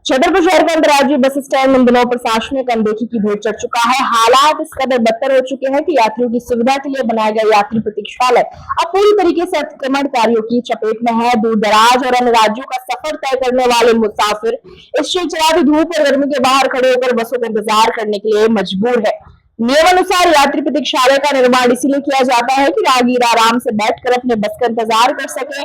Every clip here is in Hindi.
छतरपुर शहर के अंतर्राज्यीय बस स्टैंड इन दिनों प्रशासनिक अनदेखी की भेंट चढ़ चुका है। हालात इस कदर बदतर हो चुके हैं कि यात्रियों की सुविधा के लिए बनाया गया यात्री प्रतीक्षालय अब पूरी तरीके से अतिक्रमणकारियों की चपेट में है। दूर दराज और अन्य राज्यों का सफर तय करने वाले मुसाफिर इस चिलचिलाती धूप और गर्मी के बाहर खड़े होकर बसों का इंतजार करने के लिए मजबूर है। नियमानुसार यात्री प्रतीक्षालय का निर्माण इसीलिए किया जाता है कि राहगीर आराम से बैठकर अपने बस का इंतजार कर सके,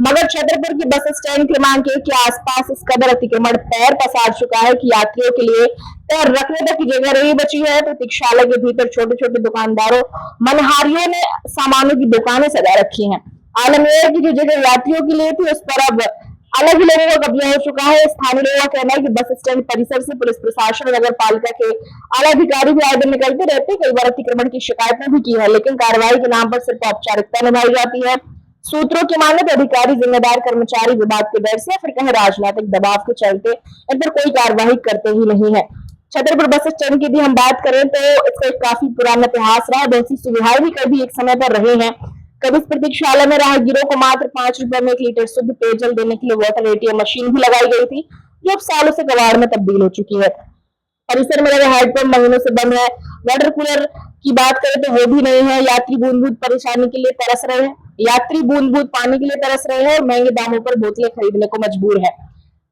मगर छतरपुर की बस स्टैंड क्रमांक 1 के आसपास इस कदर अतिक्रमण पैर पसार चुका है कि यात्रियों के लिए पैर रखने तक की जगह नहीं बची है। प्रतीक्षालय के भीतर छोटे छोटे दुकानदारों मनहारियों ने सामानों की दुकानें सजा रखी हैं। आलम यह है कि जो जगह यात्रियों के लिए थी उस पर अब अलग ही लोगों का कब्जा हो चुका है। स्थानीय लोगों का कहना है कि बस स्टैंड परिसर से पुलिस प्रशासन और नगर पालिका के आला अधिकारी भी आए दिन निकलते रहते। कई बार अतिक्रमण की शिकायतें भी की है, लेकिन कार्रवाई के नाम पर सिर्फ औपचारिकता निभाई जाती है। सूत्रों की माने तो अधिकारी, जिम्मेदार कर्मचारी विभाग के डर से, फिर कहीं राजनीतिक दबाव के चलते इन पर कोई कार्रवाई करते ही नहीं है। छतरपुर बस स्टैंड की भी हम बात करें तो इसका एक काफी पुराना इतिहास रहा है। बहुत सी सुविधाएं भी कभी एक समय पर रहे हैं। कभी इस प्रतीक्षालय में राहगीरों को मात्र 5 रुपए में 1 लीटर शुद्ध पेयजल देने के लिए वाटर एटीएम मशीन भी लगाई गई थी, जो अब सालों से कबाड़ में तब्दील हो चुकी है। परिसर में लगे हैंडपंप महीनों से बंद है। वाटर कूलर की बात करें तो वो भी नहीं है। यात्री बूंद बूंद परेशानी के लिए तरस रहे हैं। यात्री बूंद बूंद पानी के लिए तरस रहे हैं और महंगे दामों पर बोतलें खरीदने को मजबूर है।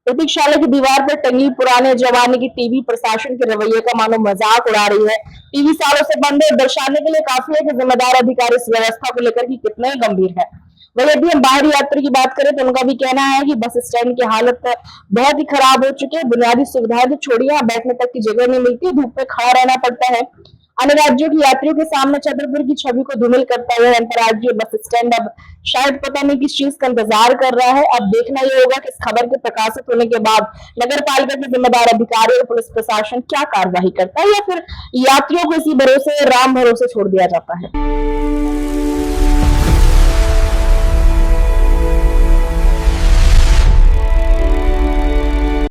प्रतीक्षालय की दीवार पर टंगी पुराने जमाने की टीवी प्रशासन के रवैये का मानो मजाक उड़ा रही है। टीवी सालों से बंद है, दर्शाने के लिए काफी है कि जिम्मेदार अधिकारी इस व्यवस्था को लेकर कितने गंभीर है। वही यदि हम बाहरी यात्री की बात करें तो उनका भी कहना है कि बस स्टैंड की हालत बहुत ही खराब हो चुकी है। बुनियादी सुविधाएं तो छोड़िए, बैठने तक की जगह नहीं मिलती, धूप में खड़ा रहना पड़ता है। अन्य राज्यों की यात्रियों के सामने छतरपुर की छवि को धूमिल करता हुआ अंतर्राज्यीय बस स्टैंड अब शायद पता नहीं किस चीज का इंतजार कर रहा है। अब देखना ये होगा कि इस खबर के प्रकाशित होने के बाद नगर पालिका के जिम्मेदार अधिकारी और पुलिस प्रशासन क्या कार्रवाई करता है, या फिर यात्रियों को इसी भरोसे राम भरोसे छोड़ दिया जाता है।